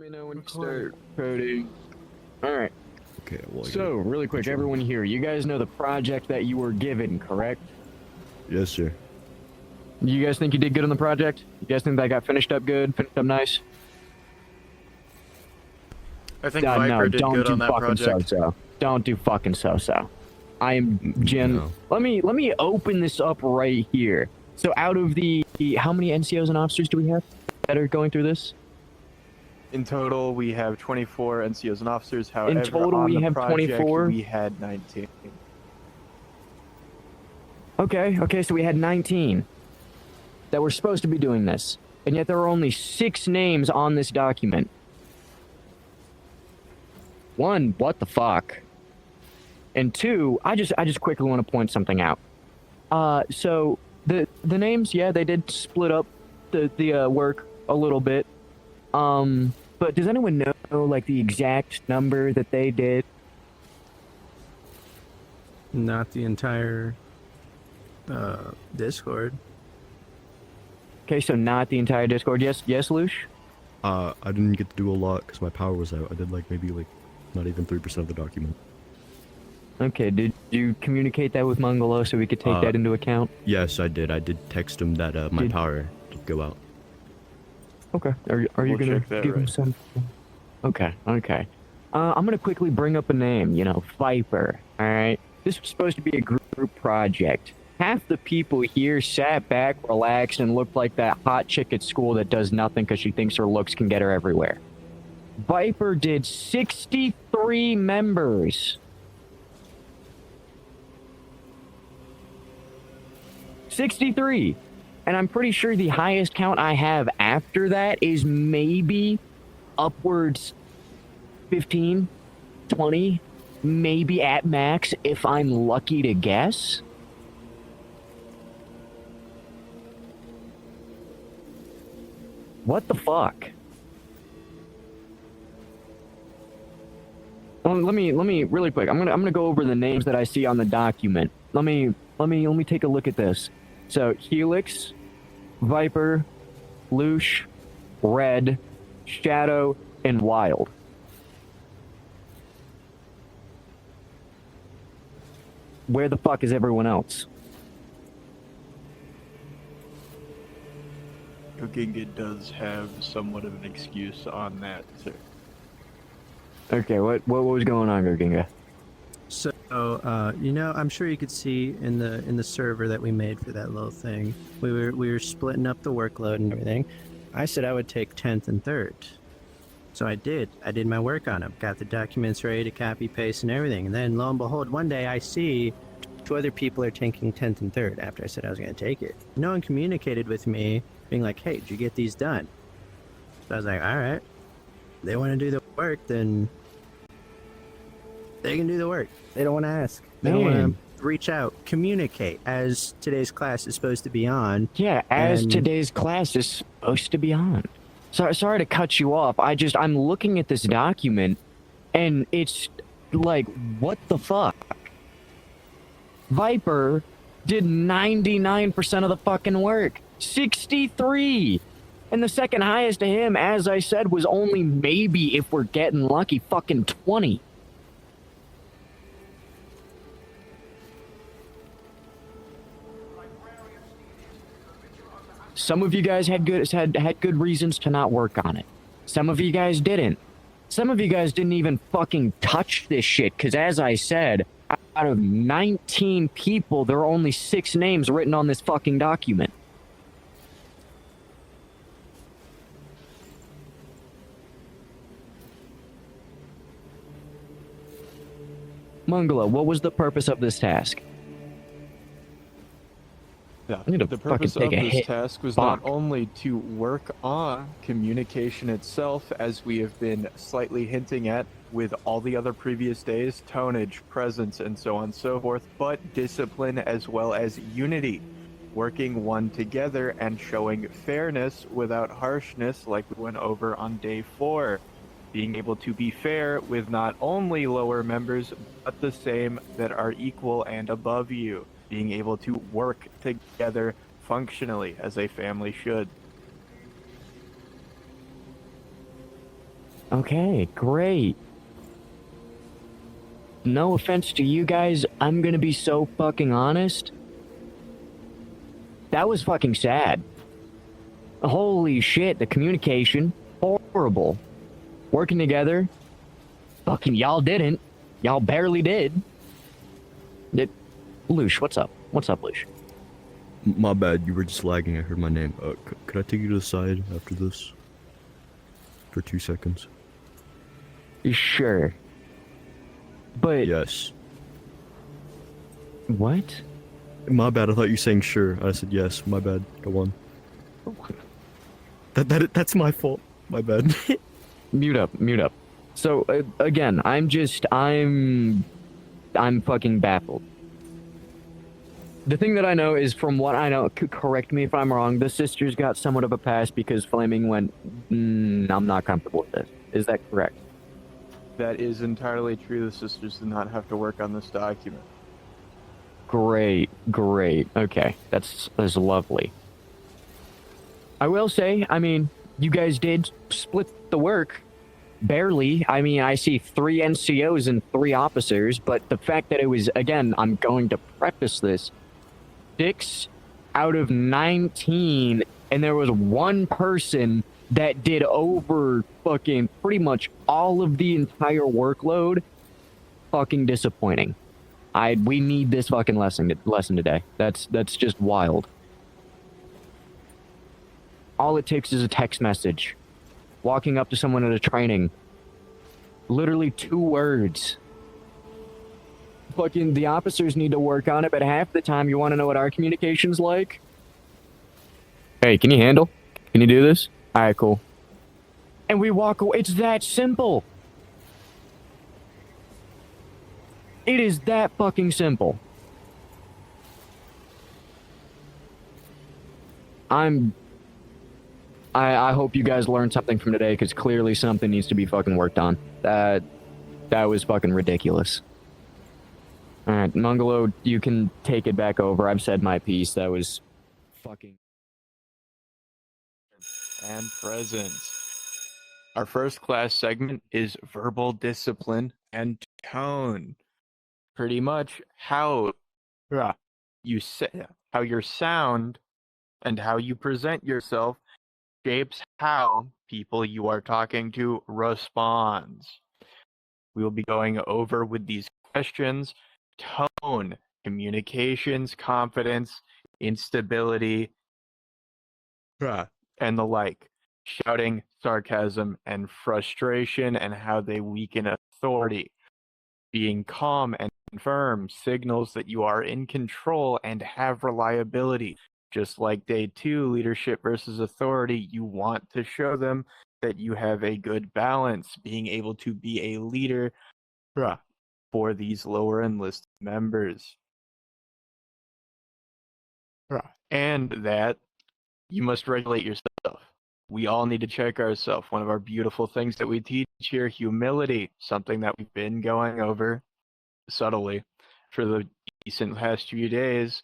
me know when you start coding. Alright, Okay, well, so really quick, everyone here, you guys know the project that you were given, correct? yes, sir. You guys think you did good on the project? You guys think that got finished up good, finished up nice? I think Viper did good on that project. So-so. Don't do fucking so-so. I am No. Let me open this up right here. So out of the how many NCOs and officers do we have that are going through this? In total, we have 24 NCOs and officers. However, In total, on we the have project, 24? We had 19. Okay, so we had 19 that were supposed to be doing this, and yet there are only 6 names on this document. One, what the fuck? And two, I just quickly want to point something out. So the names, yeah, they did split up the work a little bit. But does anyone know like the exact number that they did? Not the entire Discord. Okay, so not the entire Discord. Yes, Lush? I didn't get to do a lot because my power was out. I did maybe not even 3% of the document. Okay, did you communicate that with Mongolo so we could take that into account? Yes, I did. I did text him that my power did go out. Okay. Are you gonna give him some? Okay. I'm gonna quickly bring up a name. Viper. All right. This was supposed to be a group project. Half the people here sat back, relaxed, and looked like that hot chick at school that does nothing because she thinks her looks can get her everywhere. Viper did 63 members. 63. And I'm pretty sure the highest count I have after that is maybe upwards 15, 20, maybe at max if I'm lucky to guess. What the fuck? Let me really quick. I'm gonna go over the names that I see on the document. Let me take a look at this. So Helix, Viper, Lush, Red, Shadow, and Wild. Where the fuck is everyone else? Goginga does have somewhat of an excuse on that, sir. Okay, what was going on, Goginga? So, I'm sure you could see in the server that we made for that little thing, we were splitting up the workload and everything. I said I would take 10th and 3rd. So I did my work on them, got the documents ready to copy, paste, and everything. And then lo and behold, one day I see 2 other people are taking 10th and 3rd after I said I was going to take it. No one communicated with me being like, hey, did you get these done? So I was like, all right, they want to do the work, then they can do the work. They don't want to ask. They don't want to reach out, communicate, as today's class is supposed to be on. Yeah, as today's class is supposed to be on. Sorry to cut you off. I'm looking at this document, and it's like, what the fuck? Viper did 99% of the fucking work. 63! And the second highest to him, as I said, was only maybe, if we're getting lucky, fucking 20. Some of you guys had good reasons to not work on it. Some of you guys didn't. Some of you guys didn't even fucking touch this shit, because as I said, out of 19 people, there are only 6 names written on this fucking document. Mongolo, what was the purpose of this task? Yeah, the purpose of this task was not only to work on communication itself, as we have been slightly hinting at with all the other previous days, tonnage, presence, and so on and so forth, but discipline as well as unity, working one together and showing fairness without harshness like we went over on day 4. Being able to be fair with not only lower members, but the same that are equal and above you. Being able to work together functionally as a family should. Okay, great. No offense to you guys, I'm gonna be so fucking honest. That was fucking sad. Holy shit, the communication, horrible. Working together, fucking y'all didn't. Y'all barely did. Lush, what's up? What's up, Lush? My bad, you were just lagging. I heard my name. Could I take you to the side after this? For 2 seconds? Sure. But... Yes. What? My bad, I thought you were saying sure. I said yes, my bad. Go on. That's my fault. My bad. Mute up. So, again, I'm fucking baffled. The thing that I know is, from what I know, correct me if I'm wrong, the sisters got somewhat of a pass because Flaming went, I'm not comfortable with this. Is that correct? That is entirely true. The sisters did not have to work on this document. Great. Okay, that's lovely. I will say, I mean, you guys did split the work. Barely. I mean, I see 3 NCOs and 3 officers, but the fact that it was, again, I'm going to preface this, 6 out of 19, and there was 1 person that did over fucking pretty much all of the entire workload. Fucking disappointing. We need this fucking lesson today. That's just wild. All it takes is a text message. Walking up to someone at a training. Literally 2 words. Fucking the officers need to work on it, but half the time you want to know what our communication's like? Hey, can you handle? Can you do this? Alright, cool. And we walk away. It's that simple. It is that fucking simple. I hope you guys learned something from today, because clearly something needs to be fucking worked on. That was fucking ridiculous. Alright, Mungalo, you can take it back over. I've said my piece. That was fucking... And present. Our first class segment is verbal discipline and tone. Pretty much how you say, how your sound and how you present yourself shapes how people you are talking to responds. We will be going over with these questions tone, communications, confidence, instability, and the like. Shouting, sarcasm, and frustration, and how they weaken authority. Being calm and firm signals that you are in control and have reliability. Just like day 2, leadership versus authority, you want to show them that you have a good balance, being able to be a leader for these lower enlisted members. And that you must regulate yourself. We all need to check ourselves. One of our beautiful things that we teach here, humility, something that we've been going over subtly for the recent past few days,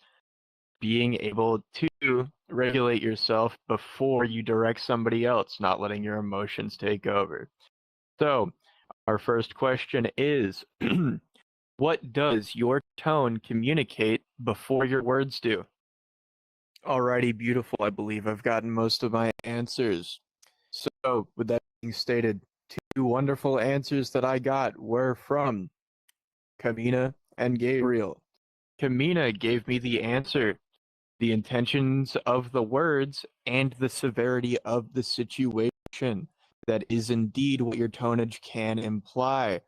being able to regulate yourself before you direct somebody else, not letting your emotions take over. So, our first question is, what does your tone communicate before your words do? Alrighty, beautiful. I believe I've gotten most of my answers. So, with that being stated, 2 wonderful answers that I got were from Kamina and Gabriel. Kamina gave me the answer, the intentions of the words and the severity of the situation. That is indeed what your tonage can imply.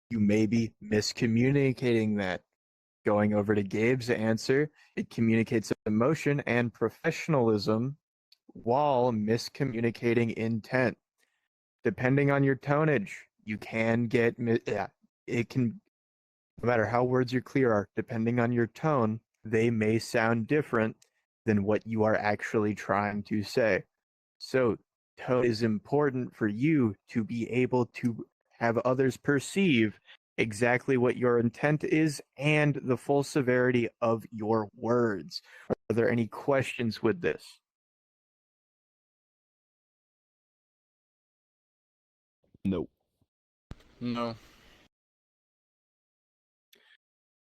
You may be miscommunicating that. Going over to Gabe's answer, it communicates emotion and professionalism while miscommunicating intent. Depending on your tonage, you can get, it can, no matter how words are clear are, depending on your tone, they may sound different than what you are actually trying to say. So, tone is important for you to be able to have others perceive exactly what your intent is and the full severity of your words. Are there any questions with this? No. No.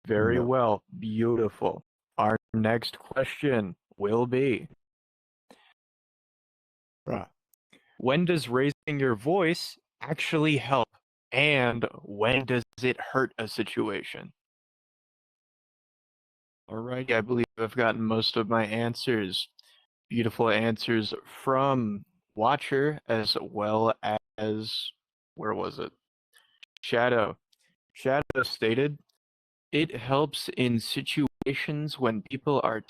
Very No. well. Beautiful. Our next question will be, when does raising your voice actually help? And when does it hurt a situation? Alright, I believe I've gotten most of my answers. Beautiful answers from Watcher as well as, where was it? Shadow. Shadow stated, it helps in situations when people are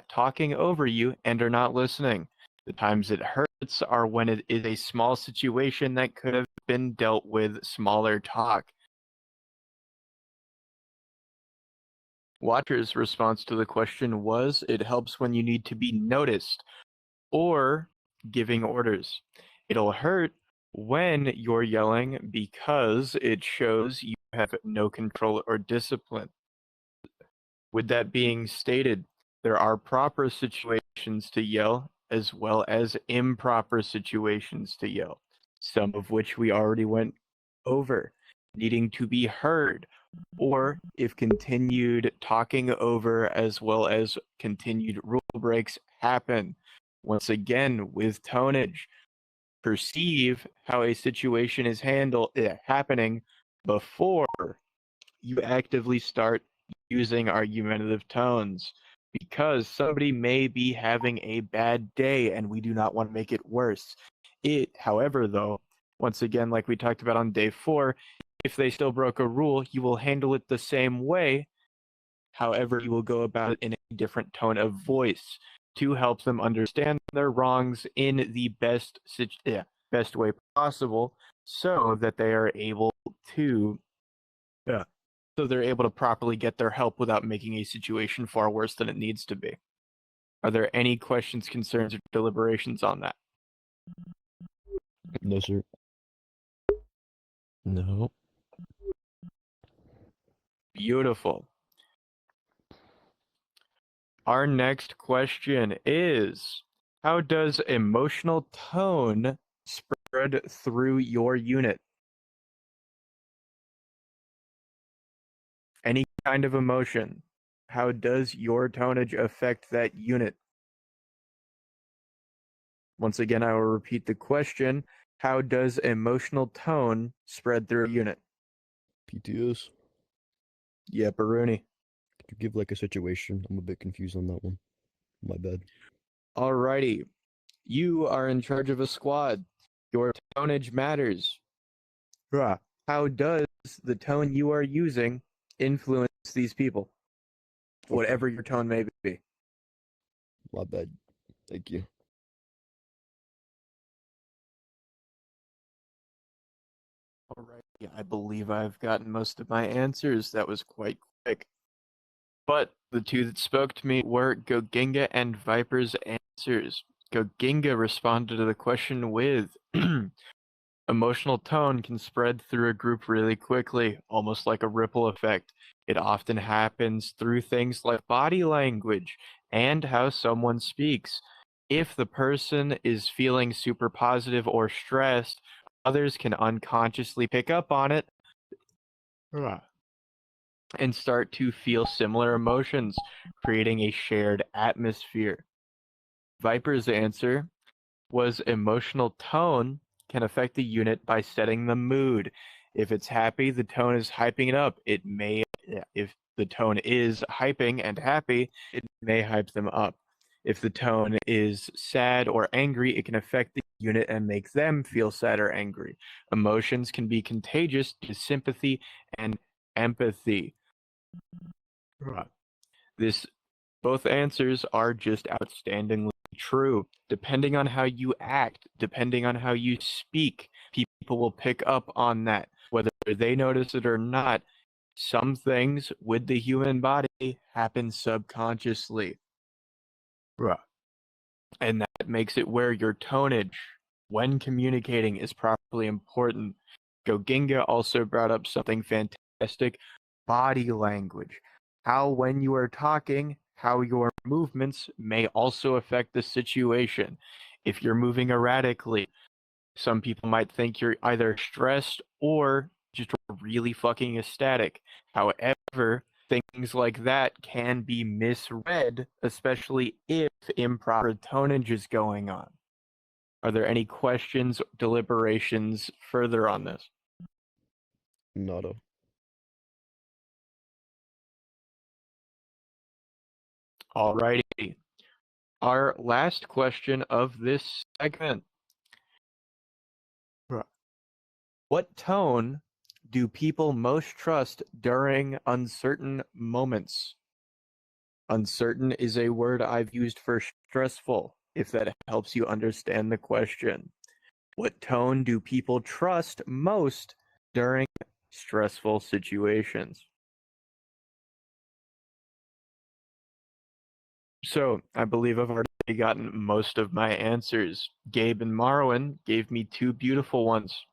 talking over you and are not listening. The times it hurts are when it is a small situation that could have been dealt with smaller talk. Watcher's response to the question was, it helps when you need to be noticed or giving orders. It'll hurt when you're yelling because it shows you have no control or discipline. With that being stated, there are proper situations to yell as well as improper situations to yell, some of which we already went over. Needing to be heard, or if continued talking over as well as continued rule breaks happen. Once again, with tonnage, perceive how a situation is happening before you actively start using argumentative tones, because somebody may be having a bad day and we do not want to make it worse. However, though, once again, like we talked about on day 4, if they still broke a rule, you will handle it the same way. However, you will go about it in a different tone of voice to help them understand their wrongs in the best way possible, so that they are able to properly get their help without making a situation far worse than it needs to be. Are there any questions, concerns, or deliberations on that? No, sir. No. Beautiful. Our next question is, how does emotional tone spread through your unit? Any kind of emotion. How does your tonage affect that unit? Once again, I will repeat the question. How does emotional tone spread through a unit? PTS. Yeah, Baruni. Could you give like a situation? I'm a bit confused on that one. My bad. Alrighty. You are in charge of a squad. Your tonage matters. How does the tone you are using influence these people? Whatever your tone may be. My bad. Thank you. Alright, I believe I've gotten most of my answers. That was quite quick. But the two that spoke to me were Goginga and Viper's answers. Goginga responded to the question with, emotional tone can spread through a group really quickly, almost like a ripple effect. It often happens through things like body language and how someone speaks. If the person is feeling super positive or stressed, others can unconsciously pick up on it and start to feel similar emotions, creating a shared atmosphere. Viper's answer was, emotional tone can affect the unit by setting the mood. If it's happy, the tone is hyping it up. If the tone is hyping and happy, it may hype them up. If the tone is sad or angry, it can affect the unit and make them feel sad or angry. Emotions can be contagious to sympathy and empathy. Both answers are just outstandingly true. Depending on how you act, depending on how you speak, people will pick up on that, whether they notice it or not. Some things with the human body happen subconsciously. And that makes it where your tonage, when communicating, is properly important. Goginga also brought up something fantastic: body language. How, when you are talking, how your movements may also affect the situation. If you're moving erratically, Some people might think you're either stressed or just really fucking ecstatic. However, things like that can be misread, especially if improper tonnage is going on. Are there any questions, deliberations further on this? Nada. Alrighty. Our last question of this segment. What tone do people most trust during uncertain moments? Uncertain is a word I've used for stressful, if that helps you understand the question. What tone do people trust most during stressful situations? So, I believe I've already gotten most of my answers. Gabe and Marwin gave me two beautiful ones.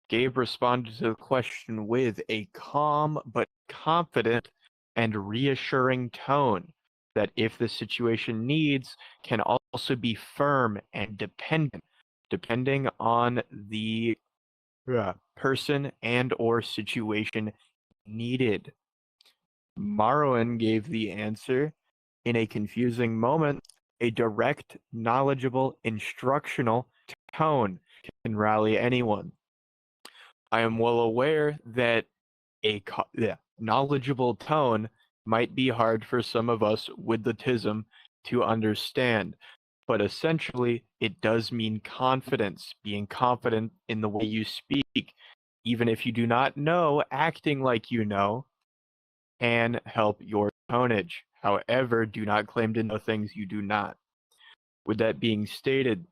Gabe responded to the question with a calm but confident and reassuring tone that if the situation needs, can also be firm and dependent, depending on the person and or situation needed. Marwin gave the answer in a confusing moment, a direct, knowledgeable, instructional tone can rally anyone. I am well aware that a knowledgeable tone might be hard for some of us with the TISM to understand, but essentially it does mean confidence, being confident in the way you speak. Even if you do not know, acting like you know can help your tonnage. However, do not claim to know things you do not. With that being stated,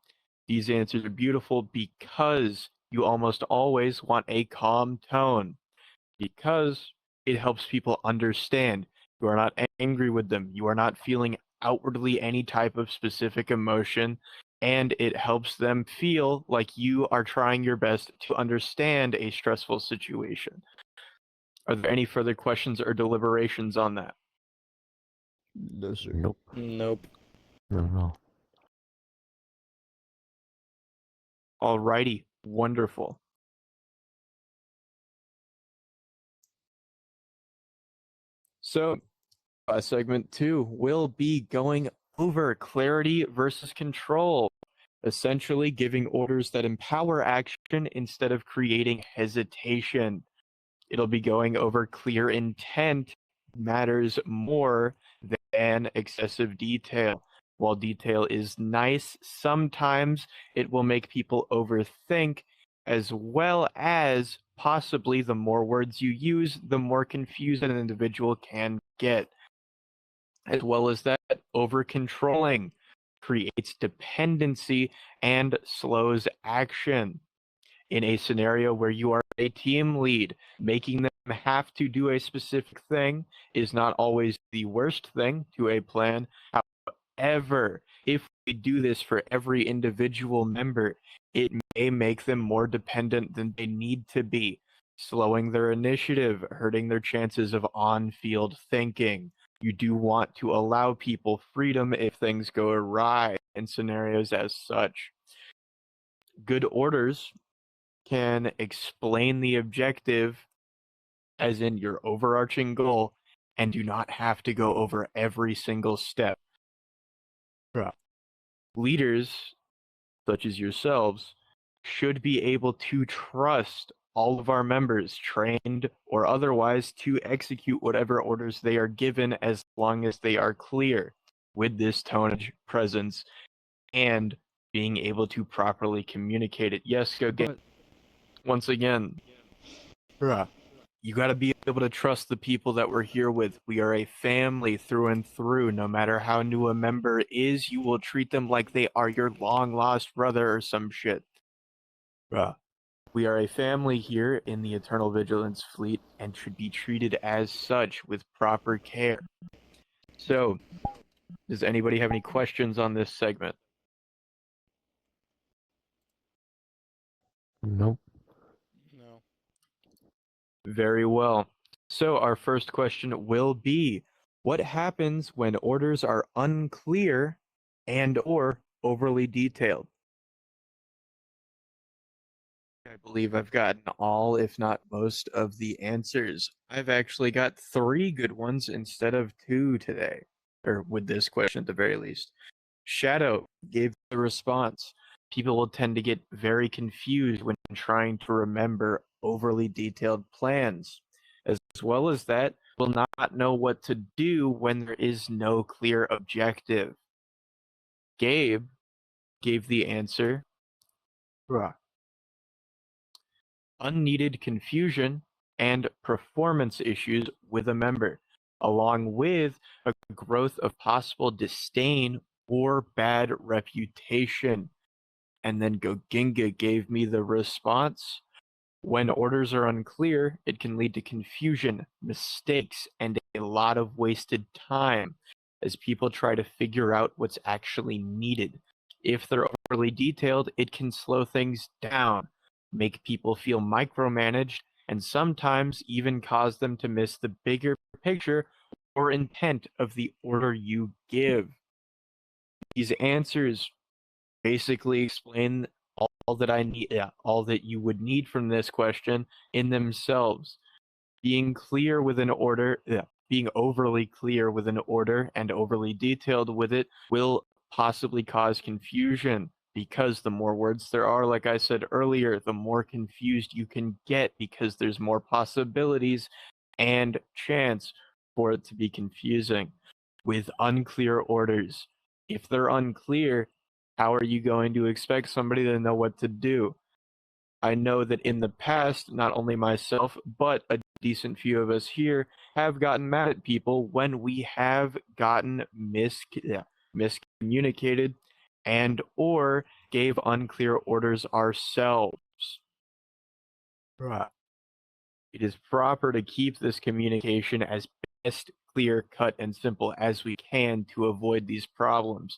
these answers are beautiful because you almost always want a calm tone, because it helps people understand. You are not angry with them. You are not feeling outwardly any type of specific emotion, and it helps them feel like you are trying your best to understand a stressful situation. Are there any further questions or deliberations on that? No, sir. Nope. Nope. No. Alrighty, wonderful. So, segment 2 will be going over clarity versus control, essentially giving orders that empower action instead of creating hesitation. It'll be going over clear intent matters more than excessive detail. While detail is nice, sometimes it will make people overthink, as well as possibly the more words you use, the more confused an individual can get. As well as that, over-controlling creates dependency and slows action. In a scenario where you are a team lead, making them have to do a specific thing is not always the worst thing to a plan. However, if we do this for every individual member, it may make them more dependent than they need to be, slowing their initiative, hurting their chances of on-field thinking. You do want to allow people freedom if things go awry in scenarios as such. Good orders can explain the objective, as in your overarching goal, and do not have to go over every single step. Leaders, such as yourselves, should be able to trust all of our members, trained or otherwise, to execute whatever orders they are given as long as they are clear, with this tonnage presence and being able to properly communicate it. Yes, go get. Once again, you got to be able to trust the people that we're here with. We are a family through and through. No matter how new a member is, you will treat them like they are your long lost brother or some shit. We are a family here in the Eternal Vigilance Fleet and should be treated as such with proper care. So, does anybody have any questions on this segment? Nope. No. Very well. So our first question will be, what happens when orders are unclear and or overly detailed? I believe I've gotten all, if not most, of the answers. I've actually got 3 good ones instead of 2 today, or with this question at the very least. Shadow gave the response. People will tend to get very confused when trying to remember overly detailed plans. As well as that, will not know what to do when there is no clear objective. Gabe gave the answer. Unneeded confusion and performance issues with a member, along with a growth of possible disdain or bad reputation. And then Goginga gave me the response. When orders are unclear, it can lead to confusion, mistakes, and a lot of wasted time as people try to figure out what's actually needed. If they're overly detailed, it can slow things down, make people feel micromanaged, and sometimes even cause them to miss the bigger picture or intent of the order you give. These answers basically explain all that I need, all that you would need from this question in themselves. Being clear with an order, being overly clear with an order and overly detailed with it will possibly cause confusion, because the more words there are, like I said earlier, the more confused you can get, because there's more possibilities and chance for it to be confusing. With unclear orders, if they're unclear, how are you going to expect somebody to know what to do? I know that in the past, not only myself, but a decent few of us here have gotten mad at people when we have gotten miscommunicated and or gave unclear orders ourselves. Bruh. It is proper to keep this communication as best clear, cut, and simple as we can to avoid these problems.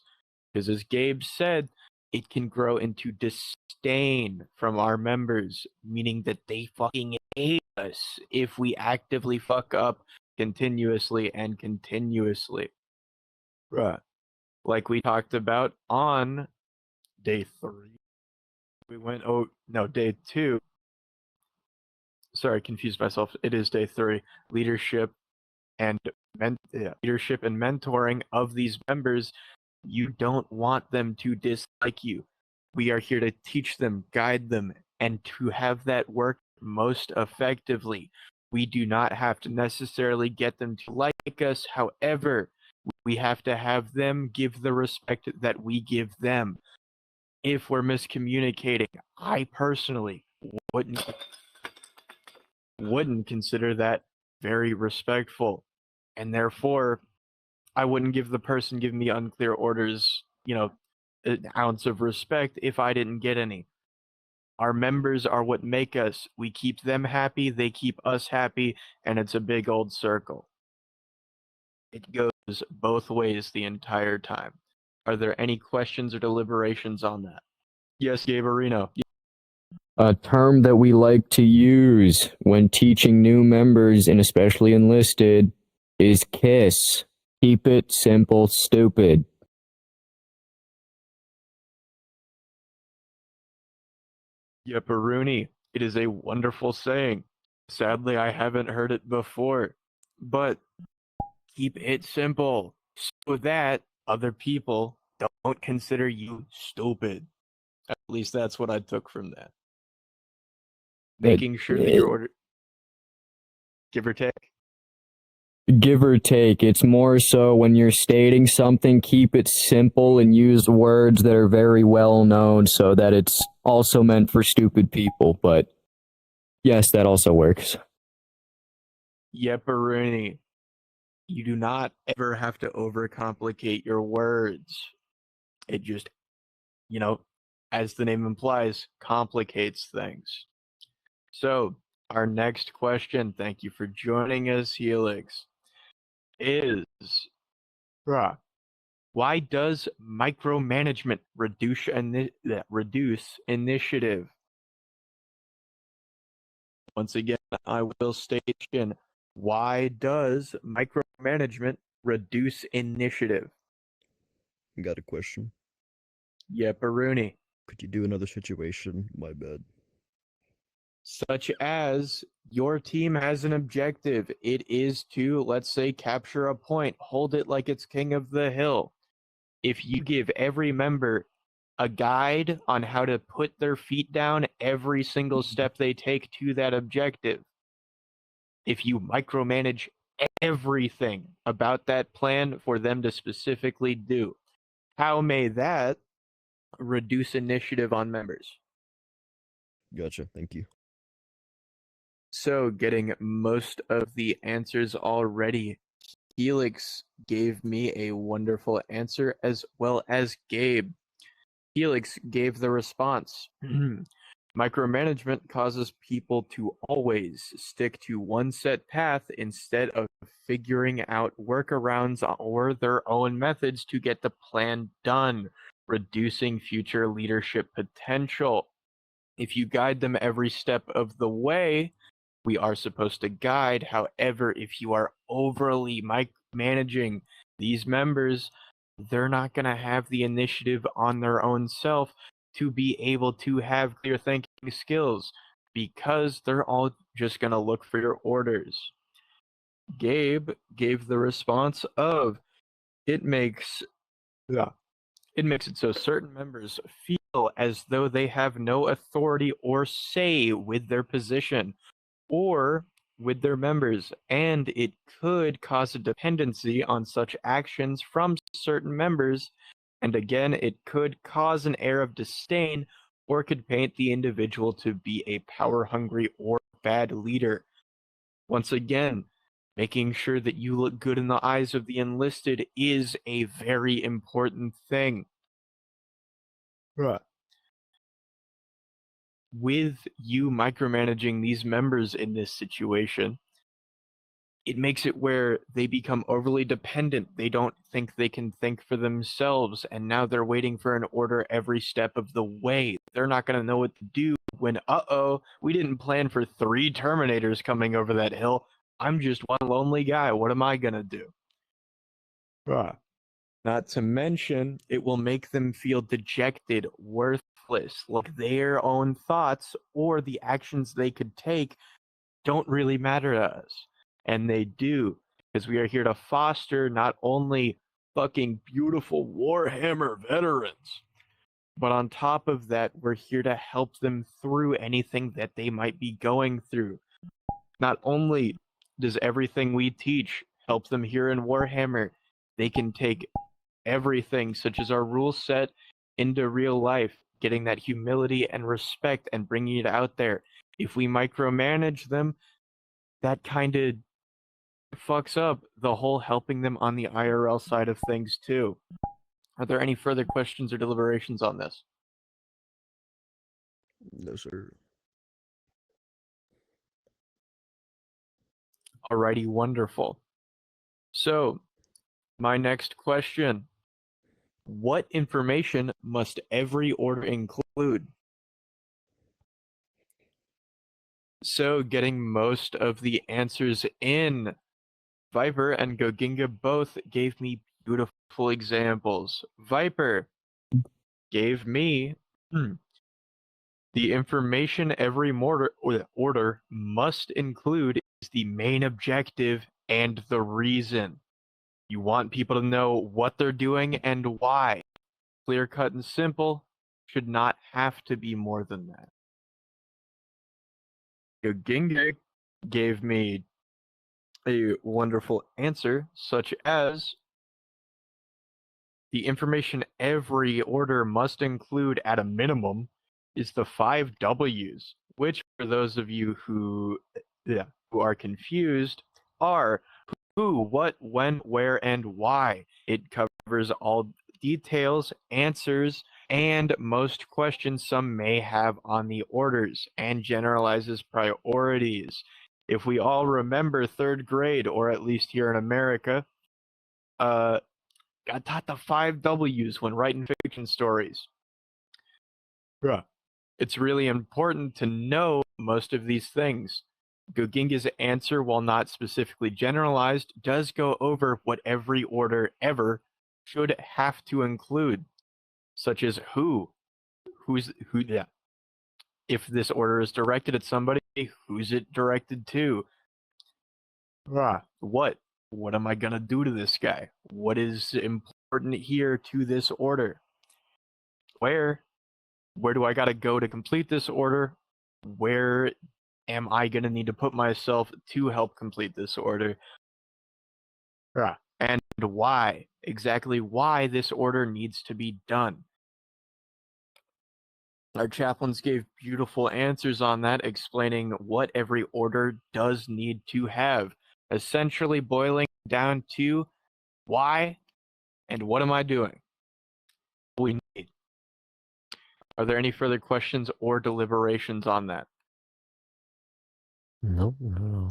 Because as Gabe said, it can grow into disdain from our members, meaning that they fucking hate us if we actively fuck up continuously and continuously. Bruh. Like we talked about on day 3. We went, day 2. Sorry, confused myself. It is day 3. Leadership and mentoring of these members. You don't want them to dislike you. We are here to teach them, guide them, and to have that work most effectively. We do not have to necessarily get them to like us. However, we have to have them give the respect that we give them. If we're miscommunicating, I personally wouldn't consider that very respectful. And therefore, I wouldn't give the person giving me unclear orders, an ounce of respect if I didn't get any. Our members are what make us. We keep them happy, they keep us happy, and it's a big old circle. It goes both ways the entire time. Are there any questions or deliberations on that? Yes, Gabarino. A term that we like to use when teaching new members, and especially enlisted, is KISS. Keep it simple, stupid. Yepperoonie. It is a wonderful saying. Sadly, I haven't heard it before. But keep it simple so that other people don't consider you stupid. At least that's what I took from that. Making sure that your order, give or take. Give or take. It's more so when you're stating something, keep it simple and use words that are very well known so that it's also meant for stupid people. But yes, that also works. Yepperoonie. You do not ever have to overcomplicate your words. It just, as the name implies, complicates things. So, our next question, thank you for joining us, Helix, is, why does micromanagement reduce initiative? Once again, I will state again, why does micromanagement reduce initiative? Got a question. Yepperoonie. Could you do another situation? My bad. Such as your team has an objective. It is to, let's say, capture a point, hold it like it's king of the hill. If you give every member a guide on how to put their feet down every single step they take to that objective, if you micromanage everything about that plan for them to specifically do, how may that reduce initiative on members? Gotcha. Thank you. So, getting most of the answers already, Helix gave me a wonderful answer, as well as Gabe. Helix gave the response. Micromanagement causes people to always stick to one set path instead of figuring out workarounds or their own methods to get the plan done, reducing future leadership potential. If you guide them every step of the way, we are supposed to guide. However, if you are overly managing these members, they're not going to have the initiative on their own self to be able to have clear thinking skills, because they're all just going to look for your orders. Gabe gave the response of, it makes it so certain members feel as though they have no authority or say with their position or with their members, and it could cause a dependency on such actions from certain members, and again, it could cause an air of disdain or could paint the individual to be a power-hungry or bad leader. Once again, making sure that you look good in the eyes of the enlisted is a very important thing. Right. With you micromanaging these members in this situation, it makes it where they become overly dependent. They don't think they can think for themselves, and now they're waiting for an order every step of the way. They're not going to know what to do when, we didn't plan for 3 Terminators coming over that hill. I'm just one lonely guy. What am I going to do? Right. Not to mention, it will make them feel dejected, worthless, like their own thoughts or the actions they could take don't really matter to us. And they do, because we are here to foster not only fucking beautiful Warhammer veterans, but on top of that, we're here to help them through anything that they might be going through. Not only does everything we teach help them here in Warhammer, they can take everything, such as our rule set, into real life, getting that humility and respect and bringing it out there. If we micromanage them, that kind of fucks up the whole helping them on the IRL side of things too. Are there any further questions or deliberations on this? No, sir. Alrighty, wonderful. So, my next question. What information must every order include? So, getting most of the answers in, Viper and Goginga both gave me beautiful examples. Viper gave me the information every order must include is the main objective and the reason. You want people to know what they're doing and why. Clear cut and simple, should not have to be more than that. Goginga gave me a wonderful answer, such as the information every order must include at a minimum is the 5 W's, which for those of you who are confused are who, what, when, where, and why. It covers all details, answers, and most questions some may have on the orders, and generalizes priorities. If we all remember 3rd grade, or at least here in America, got taught the 5 W's when writing fiction stories. Bruh. It's really important to know most of these things. Goginga's answer, while not specifically generalized, does go over what every order ever should have to include, such as who. If this order is directed at somebody, who's it directed to? What? What am I gonna do to this guy? What is important here to this order? Where do I gotta go to complete this order? Where am I gonna need to put myself to help complete this order? And why? Exactly why this order needs to be done. Our chaplains gave beautiful answers on that, explaining what every order does need to have, essentially boiling down to why and what am I doing? We need. Are there any further questions or deliberations on that? Nope, no.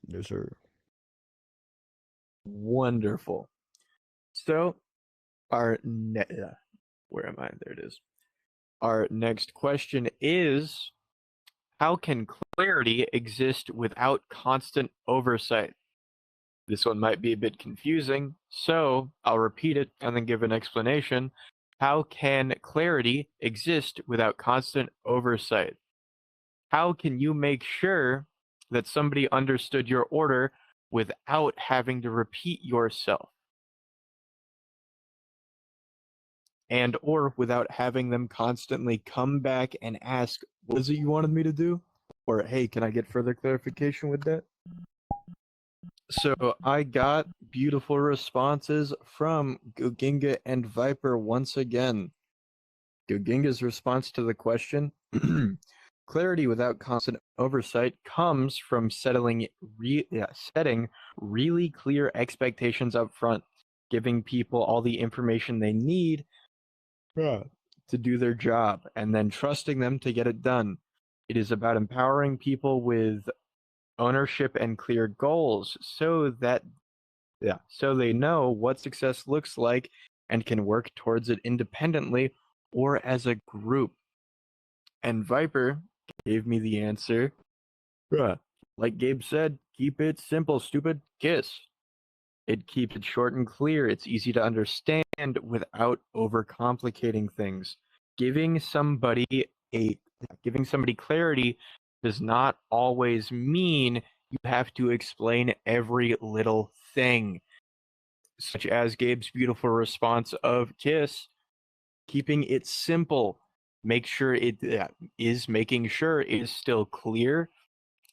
Yes, sir. Wonderful. So, where am I? There it is. Our next question is, how can clarity exist without constant oversight? This one might be a bit confusing, so I'll repeat it and then give an explanation. How can clarity exist without constant oversight? How can you make sure that somebody understood your order without having to repeat yourself? And or without having them constantly come back and ask, what is it you wanted me to do? Or, hey, can I get further clarification with that? So I got beautiful responses from Goginga and Viper once again. Goginga's response to the question, clarity without constant oversight comes from setting really clear expectations up front, giving people all the information they need to do their job, and then trusting them to get it done. It is about empowering people with ownership and clear goals so they know what success looks like and can work towards it independently or as a group. And Viper gave me the answer. Like Gabe said, keep it simple, stupid. KISS. It keeps it short and clear. It's easy to understand without overcomplicating things. Giving somebody clarity does not always mean you have to explain every little thing. Such as Gabe's beautiful response of KISS, keeping it simple. Making sure it is still clear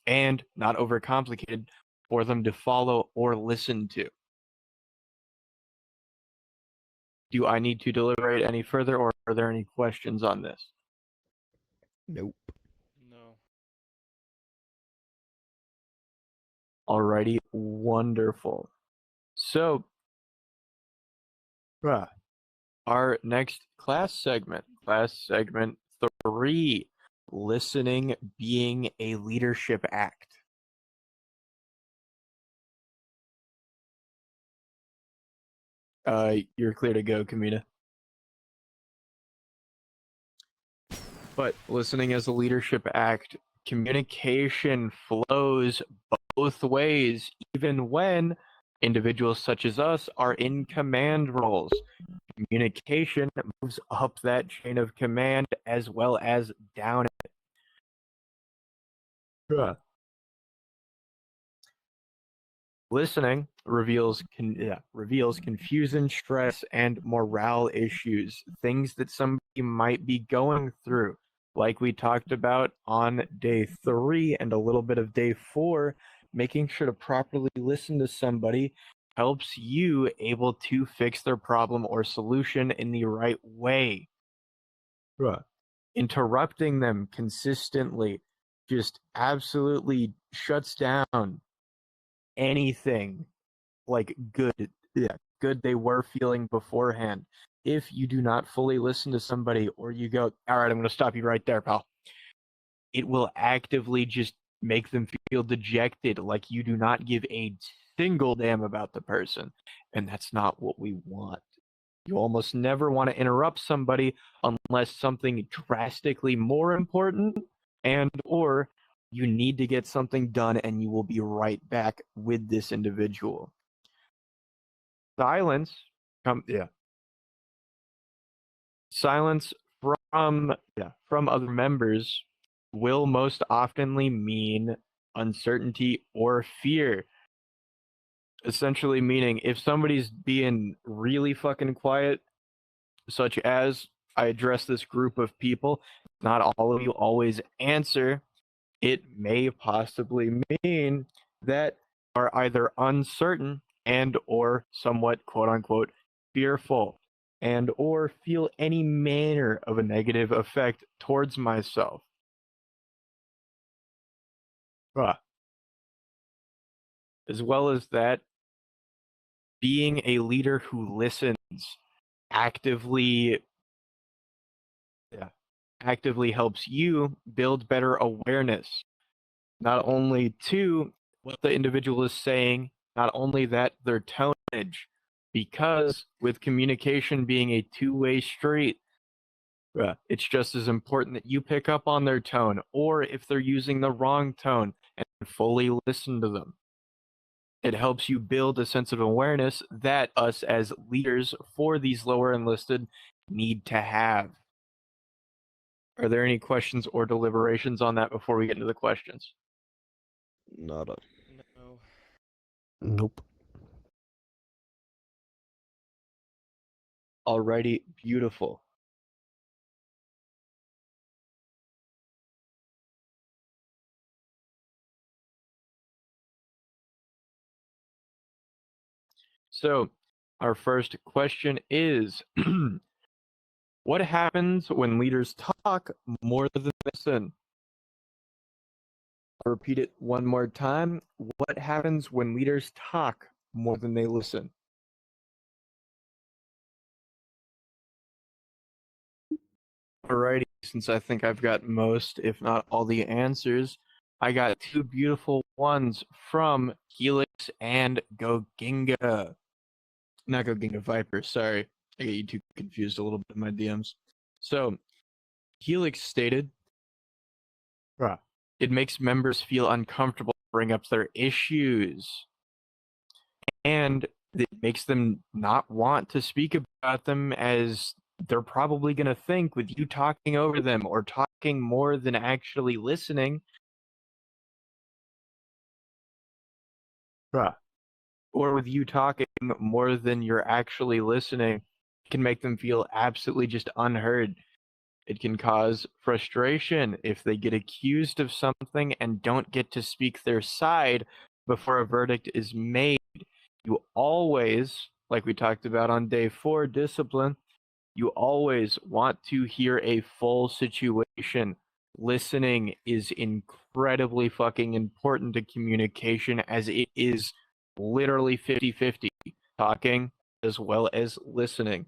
and not overcomplicated for them to follow or listen to. Do I need to deliberate any further, or are there any questions on this? Nope. No. Alrighty, wonderful. So, our next class segment 3, listening being a leadership act. You're clear to go, Kamina. But listening as a leadership act, communication flows both ways, even when individuals such as us are in command roles. Communication moves up that chain of command as well as down it. Listening reveals confusion, stress, and morale issues, things that somebody might be going through. Like we talked about on day 3 and a little bit of day 4, making sure to properly listen to somebody helps you able to fix their problem or solution in the right way. Interrupting them consistently just absolutely shuts down anything like good they were feeling beforehand. If you do not fully listen to somebody, or you go, all right, I'm going to stop you right there, pal, it will actively just make them feel dejected, like you do not give a single damn about the person. And that's not what we want. You almost never want to interrupt somebody unless something drastically more important and or you need to get something done and you will be right back with this individual. Silence from other members will most oftenly mean uncertainty or fear. Essentially meaning if somebody's being really fucking quiet, such as I address this group of people, not all of you always answer, it may possibly mean that you are either uncertain and or somewhat quote unquote fearful and or feel any manner of a negative effect towards myself. As well as that, being a leader who listens actively helps you build better awareness, not only to what the individual is saying, not only that, their tonage, because with communication being a two-way street, it's just as important that you pick up on their tone, or if they're using the wrong tone, and fully listen to them. It helps you build a sense of awareness that us as leaders for these lower enlisted need to have. Are there any questions or deliberations on that before we get into the questions? Nada. No. Nope. Alrighty, beautiful. So, our first question is what happens when leaders talk more than listen? I'll repeat it one more time. What happens when leaders talk more than they listen? Alrighty, since I think I've got most, if not all, the answers, I got two beautiful ones from Helix and Goginga. Not Goginga, Viper, sorry. I get you two confused a little bit in my DMs. So, Helix stated, it makes members feel uncomfortable to bring up their issues. And it makes them not want to speak about them, as they're probably going to think with you talking over them or talking more than actually listening, or with you talking more than you're actually listening, it can make them feel absolutely just unheard. It can cause frustration if they get accused of something and don't get to speak their side before a verdict is made. You always, like we talked about on day 4, discipline, you always want to hear a full situation. Listening is incredibly fucking important to communication, as it is literally 50-50, talking as well as listening.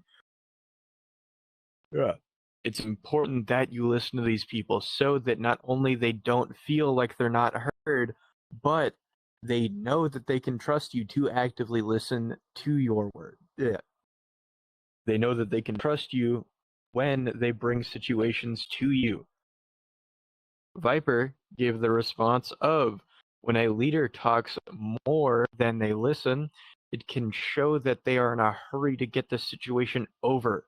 It's important that you listen to these people so that not only they don't feel like they're not heard, but they know that they can trust you to actively listen to your word. They know that they can trust you when they bring situations to you. Viper gave the response of, when a leader talks more than they listen, it can show that they are in a hurry to get the situation over.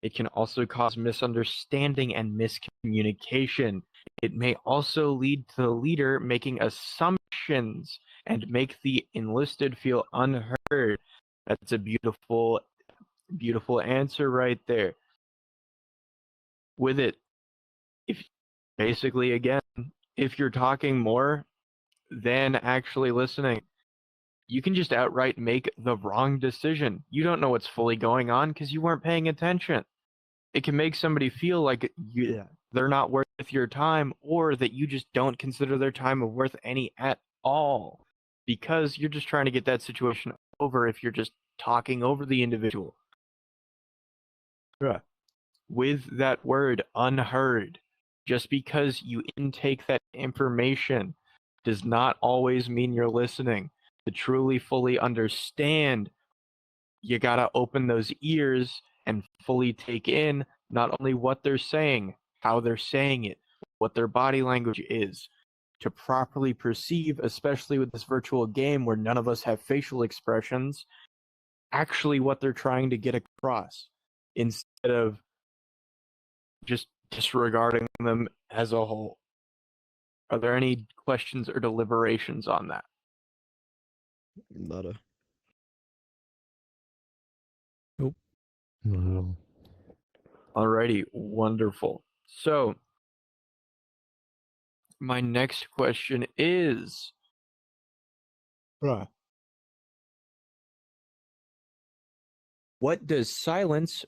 It can also cause misunderstanding and miscommunication. It may also lead to the leader making assumptions and make the enlisted feel unheard. That's a beautiful, beautiful answer right there. With it, if basically, again, if you're talking more than actually listening, you can just outright make the wrong decision. You don't know what's fully going on because you weren't paying attention. It can make somebody feel like they're not worth your time, or that you just don't consider their time worth any at all, because you're just trying to get that situation over if you're just talking over the individual. With that word, unheard, just because you intake that information does not always mean you're listening. To truly fully understand, you gotta open those ears and fully take in not only what they're saying, how they're saying it, what their body language is, to properly perceive, especially with this virtual game where none of us have facial expressions, actually what they're trying to get across, instead of just disregarding them as a whole. Are there any questions or deliberations on that? Nada. Not at all. Alrighty, wonderful. So, my next question is, what does silence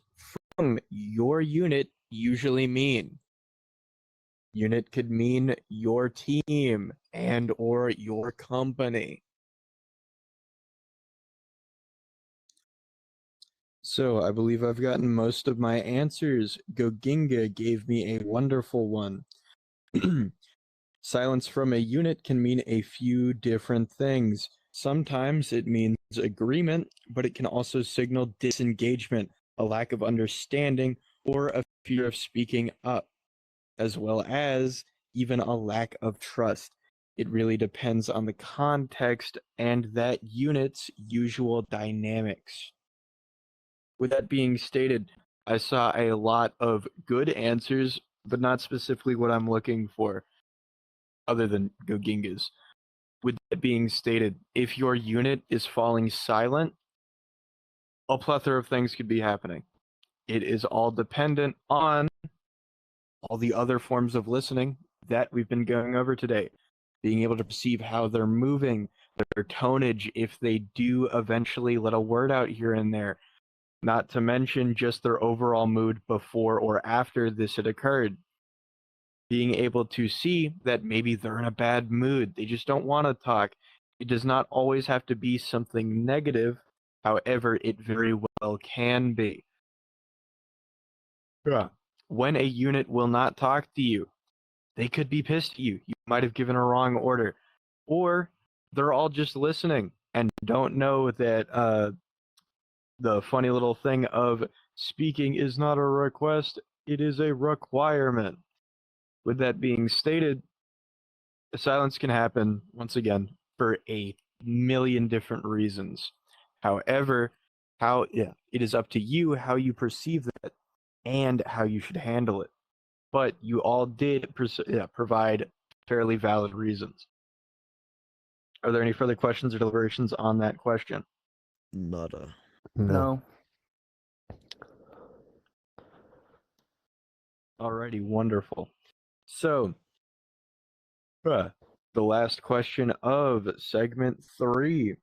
from your unit usually mean? Unit could mean your team and or your company. So I believe I've gotten most of my answers. Goginga gave me a wonderful one. Silence from a unit can mean a few different things. Sometimes it means agreement, but it can also signal disengagement, a lack of understanding, or a fear of speaking up, as well as even a lack of trust. It really depends on the context and that unit's usual dynamics. With that being stated, I saw a lot of good answers, but not specifically what I'm looking for, other than Goginga's. With that being stated, if your unit is falling silent, a plethora of things could be happening. It is all dependent on all the other forms of listening that we've been going over today. Being able to perceive how they're moving, their tonnage, if they do eventually let a word out here and there, not to mention just their overall mood before or after this had occurred. Being able to see that maybe they're in a bad mood, they just don't want to talk. It does not always have to be something negative, however, it very well can be. When a unit will not talk to you, they could be pissed at you. You might have given a wrong order. Or they're all just listening and don't know that the funny little thing of speaking is not a request, it is a requirement. With that being stated, silence can happen, once again, for a million different reasons. However, it is up to you how you perceive that and how you should handle it. But you all did provide fairly valid reasons. Are there any further questions or deliberations on that question? Nada. No. Alrighty, wonderful. So, the last question of segment 3.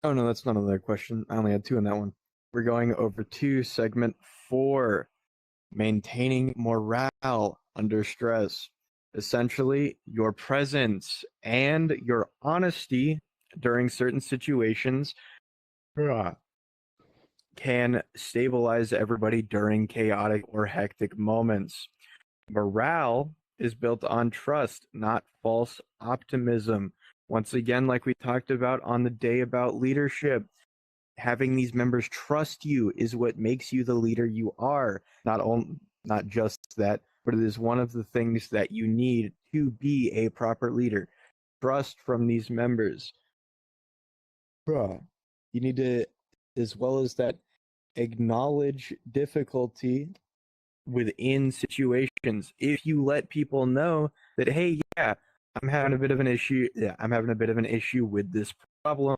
Oh no, that's not another question. I only had 2 in that one. We're going over to segment 4, maintaining morale under stress. Essentially, your presence and your honesty during certain situations can stabilize everybody during chaotic or hectic moments. Morale is built on trust, not false optimism. Once again, like we talked about on the day about leadership, having these members trust you is what makes you the leader you are. Not just that, but it is one of the things that you need to be a proper leader. Trust from these members. You need to, as well as that, acknowledge difficulty within situations. If you let people know that, hey, yeah, I'm having a bit of an issue. Yeah, I'm having a bit of an issue with this problem.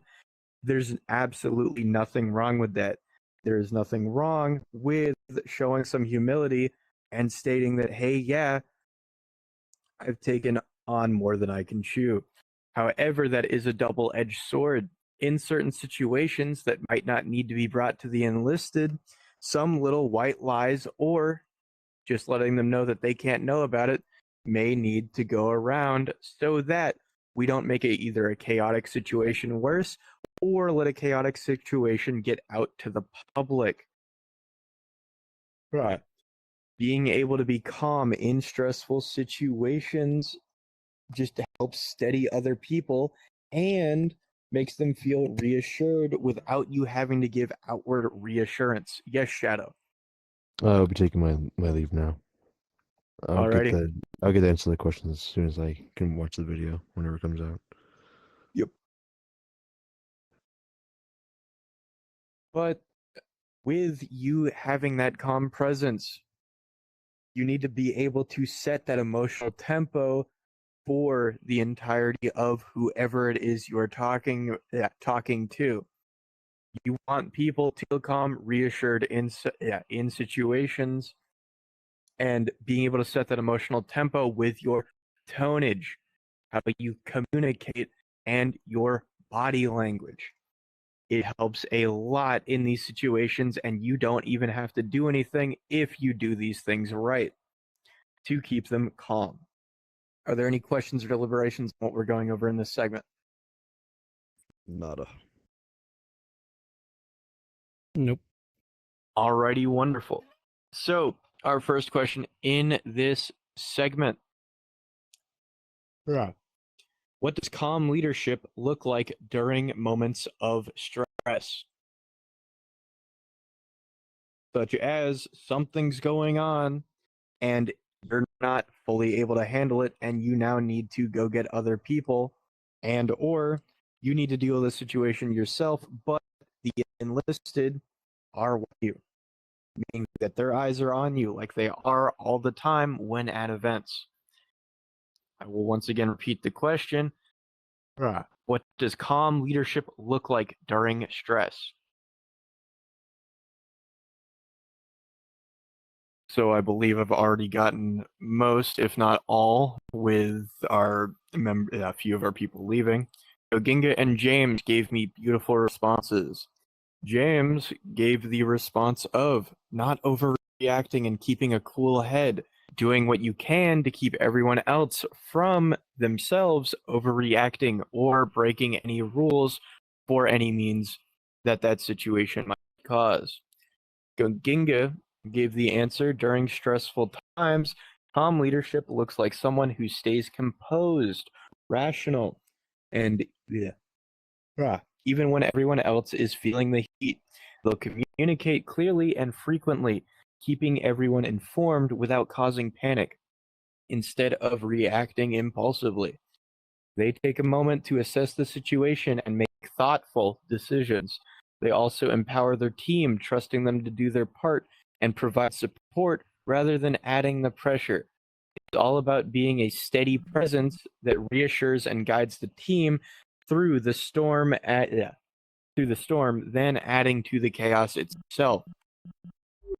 There's absolutely nothing wrong with that. There is nothing wrong with showing some humility and stating that, hey, yeah, I've taken on more than I can chew. However, that is a double-edged sword. In certain situations that might not need to be brought to the enlisted, some little white lies or just letting them know that they can't know about it may need to go around so that we don't make either a chaotic situation worse or let a chaotic situation get out to the public. Right. Being able to be calm in stressful situations just helps steady other people and makes them feel reassured without you having to give outward reassurance. Yes, Shadow. I'll be taking my leave now. I'll get the answer to the questions as soon as I can watch the video whenever it comes out. Yep. But with you having that calm presence, You need to be able to set that emotional tempo for the entirety of whoever it is you're talking to. You want people to feel calm, reassured in situations, and being able to set that emotional tempo with your tonage, how you communicate, and your body language. It helps a lot in these situations, and you don't even have to do anything if you do these things right to keep them calm. Are there any questions or deliberations on what we're going over in this segment? Nada. Nope. Alrighty, wonderful. So, our first question in this segment. Yeah. What does calm leadership look like during moments of stress? Such as something's going on and you're not fully able to handle it, and you now need to go get other people, and or you need to deal with the situation yourself, but the enlisted are with you, meaning that their eyes are on you like they are all the time when at events. I will once again repeat the question. What does calm leadership look like during stress? So I believe I've already gotten most, if not all, with a few of our people leaving. So Ginga and James gave me beautiful responses. James gave the response of not overreacting and keeping a cool head, doing what you can to keep everyone else from themselves overreacting or breaking any rules for any means that situation might cause. Ginga gave the answer during stressful times. Calm leadership looks like someone who stays composed, rational, and even when everyone else is feeling the heat. They'll communicate clearly and frequently, keeping everyone informed without causing panic, instead of reacting impulsively. They take a moment to assess the situation and make thoughtful decisions. They also empower their team, trusting them to do their part and provide support rather than adding the pressure. It's all about being a steady presence that reassures and guides the team through the storm, then adding to the chaos itself.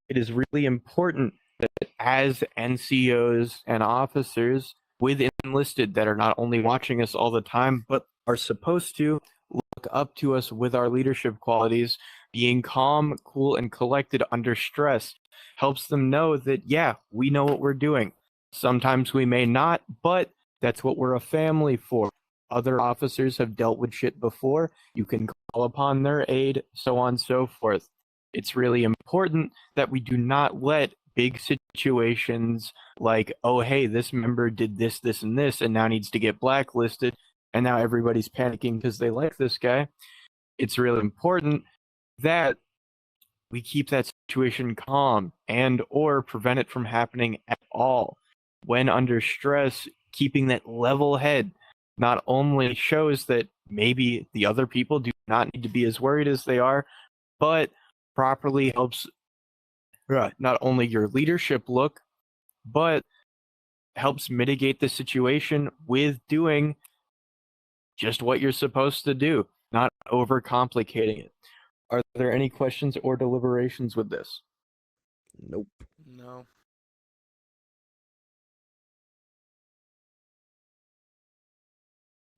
It is really important that as NCOs and officers with enlisted that are not only watching us all the time, but are supposed to look up to us with our leadership qualities. Being calm, cool, and collected under stress helps them know that, yeah, we know what we're doing. Sometimes we may not, but that's what we're a family for. Other officers have dealt with shit before. You can call upon their aid, so on and so forth. It's really important that we do not let big situations like, oh, hey, this member did this, this, and this, and now needs to get blacklisted, and now everybody's panicking because they like this guy. It's really important that we keep that situation calm and or prevent it from happening at all. When under stress, keeping that level head not only shows that maybe the other people do not need to be as worried as they are, but properly helps not only your leadership look, but helps mitigate the situation with doing just what you're supposed to do, not overcomplicating it. Are there any questions or deliberations with this? Nope. No.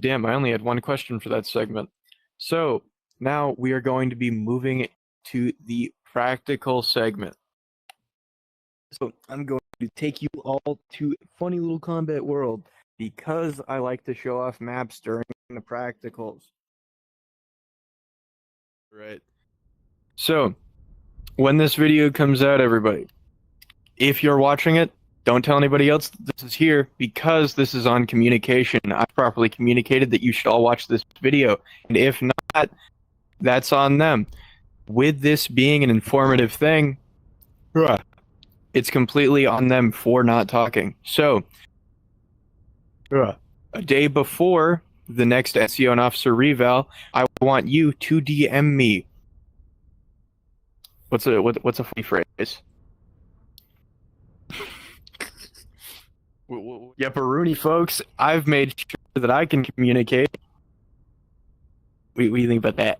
Damn, I only had one question for that segment. So now we are going to be moving to the practical segment. So I'm going to take you all to Funny Little Combat World because I like to show off maps during the practicals. Right. So when this video comes out, everybody, if you're watching it, don't tell anybody else that this is here because this is on communication. I properly communicated that you should all watch this video. And if not, that's on them. With this being an informative thing, it's completely on them for not talking. So, a day before the next NCO and officer reval, I want you to DM me. What's a funny phrase? Yepperoonie, folks. I've made sure that I can communicate. What do you think about that?